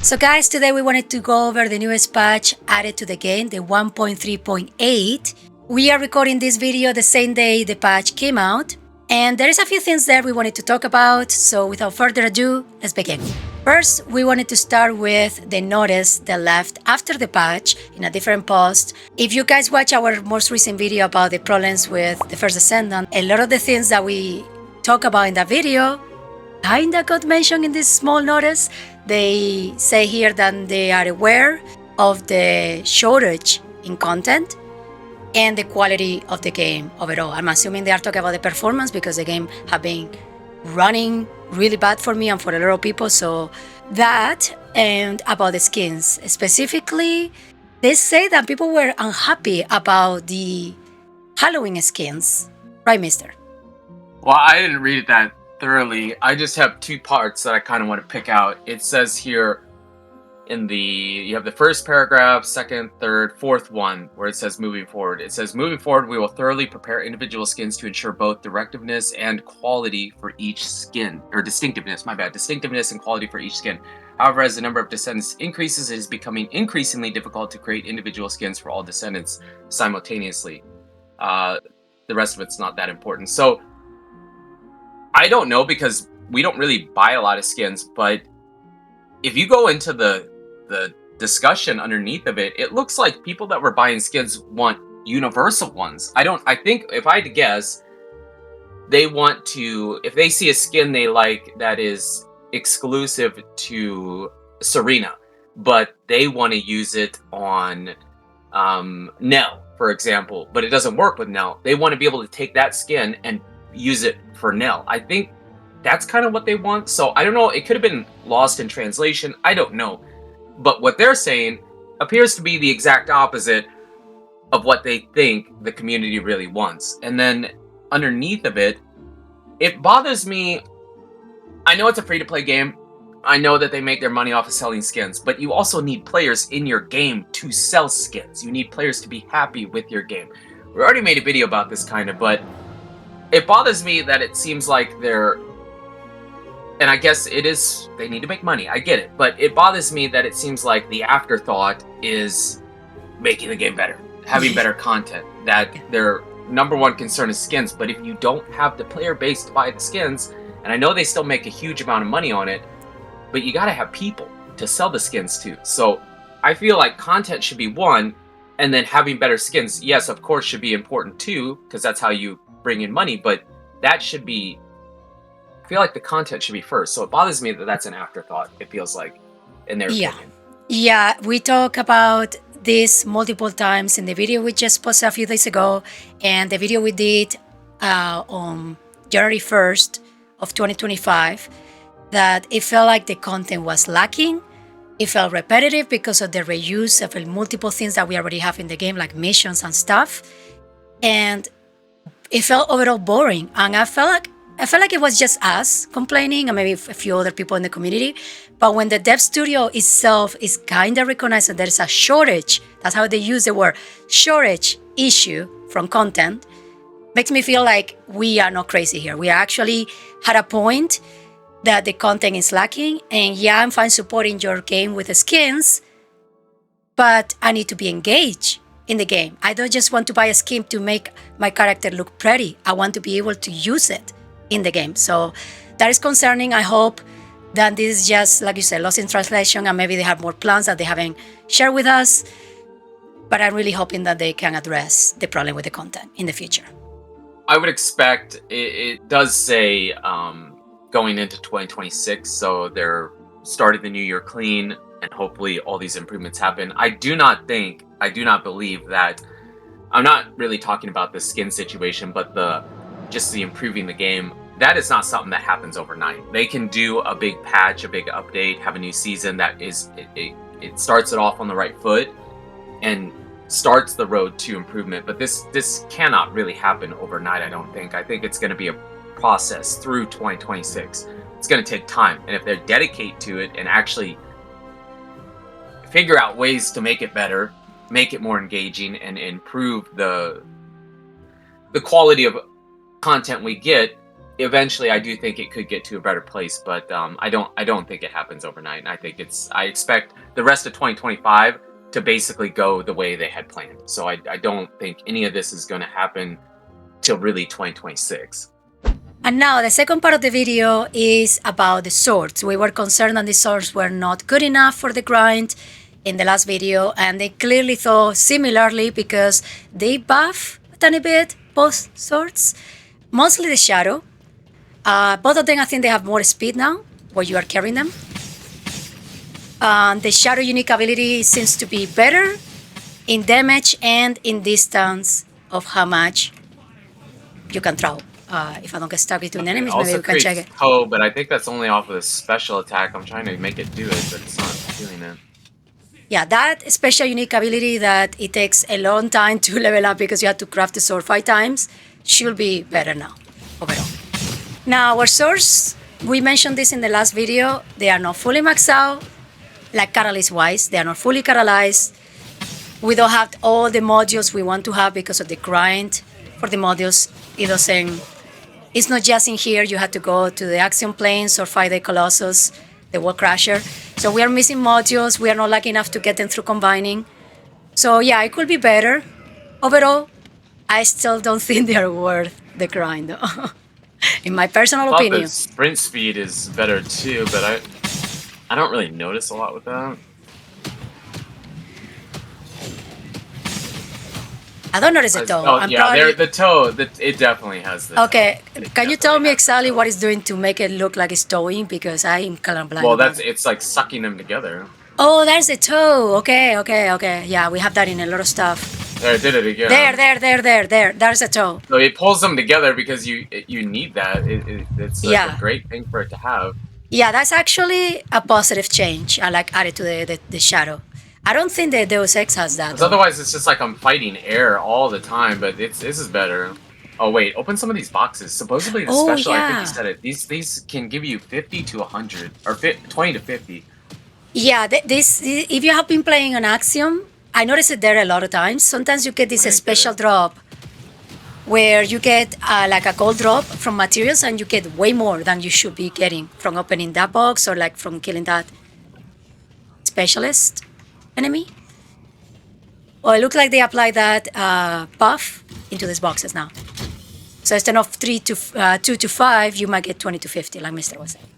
So guys, today we wanted to go over the newest patch added to the game, the 1.3.8. We are recording this video the same day the patch came out, and there is a few things there we wanted to talk about, so without further ado, let's begin. First, we wanted to start with the notice that left after the patch in a different post. If you guys watch our most recent video about the problems with the First Descendant, a lot of the things that we talk about in that video kinda got mentioned in this small notice. They say here that they are aware of the shortage in content and the quality of the game overall. I'm assuming they are talking about the performance because the game have been running really bad for me and for a lot of people. So that, and about the skins specifically, they say that people were unhappy about the Halloween skins, right, mister? Well, I didn't read it that thoroughly. I just have two parts that I kind of want to pick out. It says here you have the first paragraph, second, third, fourth one, where it says moving forward. It says, moving forward, we will thoroughly prepare individual skins to ensure both directiveness and quality for each skin, or distinctiveness, my bad, distinctiveness and quality for each skin. However, as the number of Descendants increases, it is becoming increasingly difficult to create individual skins for all Descendants simultaneously. The rest of it's not that important. So, I don't know because we don't really buy a lot of skins, but if you go into the discussion underneath of it, it looks like people that were buying skins want universal ones. I think if I had to guess, they want to, if they see a skin they like that is exclusive to Serena, but they want to use it on Nell, for example, but it doesn't work with Nell. They want to be able to take that skin and use it for Nell. I think that's kind of what they want. So I don't know. It could have been lost in translation. I don't know. But what they're saying appears to be the exact opposite of what they think the community really wants. And then underneath of it, it bothers me. I know it's a free-to-play game. I know that they make their money off of selling skins, but you also need players in your game to sell skins. You need players to be happy with your game. We already made a video about this kind of, but it bothers me that it seems like they're, and I guess it is, they need to make money, I get it, but it bothers me that it seems like the afterthought is making the game better, having better content, that their number one concern is skins. But if you don't have the player base to buy the skins, and I know they still make a huge amount of money on it, but you gotta have people to sell the skins to. So I feel like content should be one, and then having better skins, yes, of course, should be important too, because that's how you bring in money, but that should be, I feel like the content should be first. So it bothers me that that's an afterthought, it feels like, in their opinion. Yeah, we talk about this multiple times in the video we just posted a few days ago, and the video we did on January 1st of 2025, that it felt like the content was lacking. It felt repetitive because of the reuse of multiple things that we already have in the game, like missions and stuff. And it felt overall boring, and I felt like it was just us complaining, and maybe a few other people in the community. But when the dev studio itself is kind of recognized that there is a shortage, that's how they use the word shortage issue from content, makes me feel like we are not crazy here. We actually had a point that the content is lacking, and yeah, I'm fine supporting your game with the skins, but I need to be engaged in the game. I don't just want to buy a skin to make my character look pretty. I want to be able to use it in the game. So that is concerning. I hope that this is just, like you said, lost in translation, and maybe they have more plans that they haven't shared with us. But I'm really hoping that they can address the problem with the content in the future. I would expect, it does say going into 2026, so they're starting the new year clean, and hopefully all these improvements happen. I do not believe that, I'm not really talking about the skin situation, but just the improving the game, that is not something that happens overnight. They can do a big patch, a big update, have a new season that is, it starts it off on the right foot and starts the road to improvement. But this cannot really happen overnight, I don't think. I think it's going to be a process through 2026. It's going to take time, and if they dedicate to it and actually figure out ways to make it better, make it more engaging, and improve the quality of content we get, eventually I do think it could get to a better place, but I don't think it happens overnight. And I expect the rest of 2025 to basically go the way they had planned. So I don't think any of this is going to happen till really 2026. And now the second part of the video is about the swords. We were concerned that the swords were not good enough for the grind in the last video, and they clearly thought similarly because they buff a tiny bit both swords, mostly the shadow. Both of them, I think they have more speed now where you are carrying them. The shadow unique ability seems to be better in damage and in distance of how much you can throw. If I don't get stuck between enemies, maybe Also we can check creates it. toe, but I think that's only off of the special attack. I'm trying to make it do it, but it's not doing it. Yeah, that special unique ability that it takes a long time to level up because you have to craft the sword 5 times should be better now, overall. Now, our swords, we mentioned this in the last video, they are not fully maxed out, like catalyst-wise. They are not fully catalyzed. We don't have all the modules we want to have because of the grind for the modules. It's not just in here, you have to go to the action planes or fight the Colossus, the Wall Crusher. So we are missing modules, we are not lucky enough to get them through combining. So yeah, it could be better. Overall, I still don't think they are worth the grind though. In my personal I thought opinion. the sprint speed is better too, but I don't really notice a lot with that. I don't notice it though. Oh yeah, the toe. It definitely has the. Okay, toe. can you tell me exactly what it's doing to make it look like it's towing? Because I'm colorblind. Well, it's like sucking them together. Oh, there's the toe. Okay. Yeah, we have that in a lot of stuff. There, I did it again. There. There's a toe. So it pulls them together because you need that. It's like a great thing for it to have. Yeah, that's actually a positive change. I like added to the shadow. I don't think the Deus Ex has that. Otherwise, it's just like I'm fighting air all the time. But this is better. Oh wait, open some of these boxes. Supposedly the special. Yeah. I think you said it. These can give you 50 to 100 or 20 to 50. Yeah, if you have been playing on Axiom, I noticed it there a lot of times. Sometimes you get this special drop where you get like a gold drop from materials and you get way more than you should be getting from opening that box or like from killing that specialist enemy. Well, it looks like they applied that buff into these boxes now. So instead of 2 to 5, you might get 20 to 50, like Mr. was saying.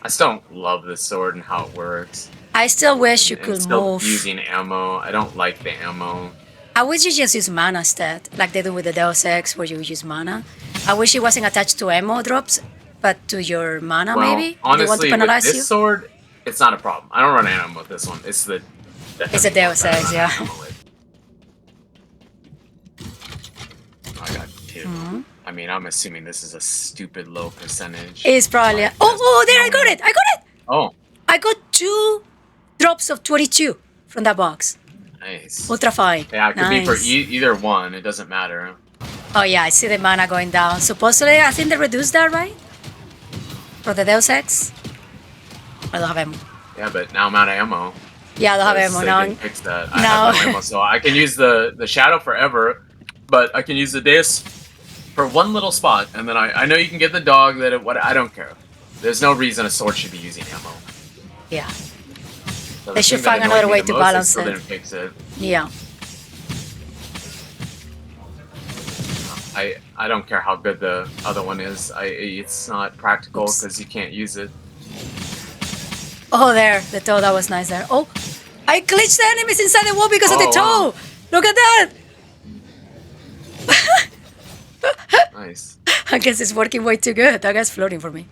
I still don't love this sword and how it works. I still wish you could move. Using ammo. I don't like the ammo. I wish you just use mana instead, like they do with the Deus Ex, where you use mana. I wish it wasn't attached to ammo drops, but to your mana, maybe? Honestly, they want to penalize with this sword, it's not a problem. I don't run ammo with this one. It's the it's a Deus Ex, yeah. I got 2. I mean, I'm assuming this is a stupid low percentage. It's probably... Oh, there, I got it! Oh. I got 2 drops of 22 from that box. Nice. Ultra fine. Yeah, it could be for either one. It doesn't matter. Oh yeah, I see the mana going down. Supposedly, I think they reduced that, right? For the Deus Ex? I don't have ammo. Yeah, but now I'm out of ammo. Yeah, I don't have ammo now. They fix that. I have no ammo, so I can use the shadow forever, but I can use the Deus for one little spot, and then I know you can get the dog. I don't care. There's no reason a sword should be using ammo. Yeah. So they should find another way to balance it. Didn't fix it. Yeah. I don't care how good the other one is. It's not practical because you can't use it. Oh, there. The toe, that was nice there. Oh, I glitched the enemies inside the wall because of the toe. Wow. Look at that. Nice. I guess it's working way too good. That guy's floating for me.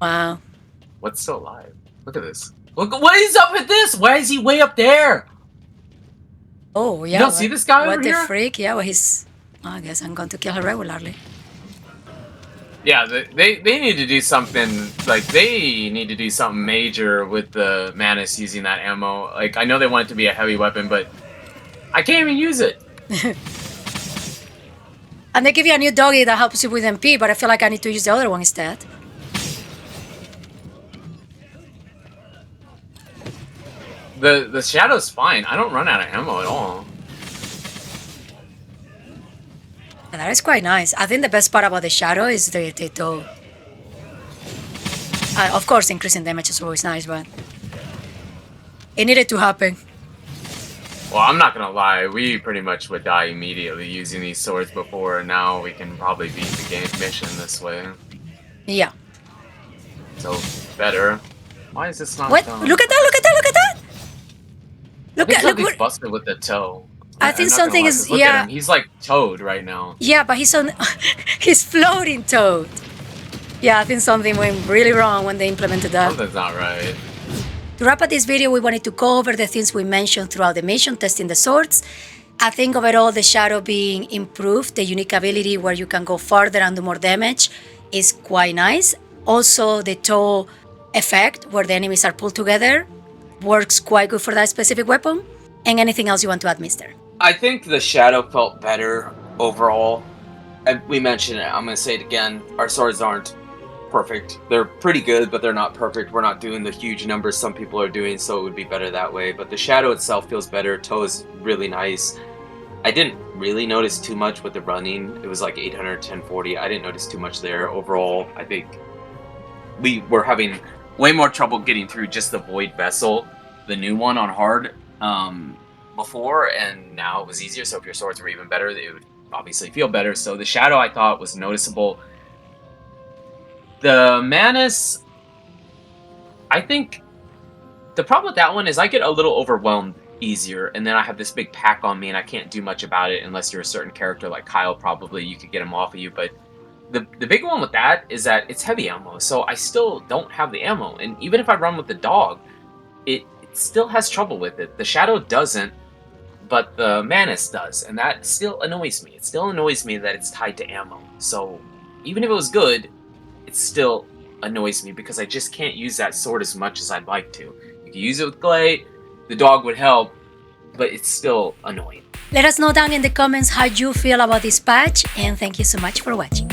Wow. What's still alive? Look at this. Look, what is up with this? Why is he way up there? Oh, yeah. You don't see this guy over here? What the freak? Yeah, well, he's... I guess I'm going to kill her regularly. Yeah, they need to do something, like, they need to do something major with the Manus using that ammo. Like, I know they want it to be a heavy weapon, but I can't even use it. And they give you a new doggy that helps you with MP, but I feel like I need to use the other one instead. The shadow's fine. I don't run out of ammo at all. And that is quite nice. I think the best part about the shadow is the toe. Of course, increasing damage is always nice, but it needed to happen. Well, I'm not gonna lie, we pretty much would die immediately using these swords before, and now we can probably beat the game mission this way. Yeah. So, better. Why is this not What? done? Look at that! Look at that! Look at that! I think something's Look. busted with the toe. I think I'm not gonna something lie, is 'cause look at him. He's like Toad right now. Yeah, but he's on. He's floating Toad. Yeah, I think something went really wrong when they implemented that. Something's not right. To wrap up this video, we wanted to go over the things we mentioned throughout the mission, testing the swords. I think overall the shadow being improved, the unique ability where you can go farther and do more damage is quite nice. Also, the toe effect where the enemies are pulled together works quite good for that specific weapon. And anything else you want to add, mister? I think the shadow felt better overall. And we mentioned it, I'm going to say it again. Our swords aren't perfect. They're pretty good, but they're not perfect. We're not doing the huge numbers some people are doing, so it would be better that way. But the shadow itself feels better. Toe is really nice. I didn't really notice too much with the running. It was like 800, 1040. I didn't notice too much there. Overall, I think we were having way more trouble getting through just the Void Vessel, the new one on hard, before, and now it was easier. So if your swords were even better, it would obviously feel better. So the shadow I thought was noticeable. The Manus, I think the problem with that one is I get a little overwhelmed easier, and then I have this big pack on me and I can't do much about it unless you're a certain character like Kyle. Probably you could get him off of you, but the big one with that is that it's heavy ammo, so I still don't have the ammo, and even if I run with the dog, it still has trouble with it. The shadow doesn't, but the Manus does, and that still annoys me. It still annoys me that it's tied to ammo. So even if it was good, it still annoys me because I just can't use that sword as much as I'd like to. You can use it with Glay, the dog would help, but it's still annoying. Let us know down in the comments how you feel about this patch, and thank you so much for watching.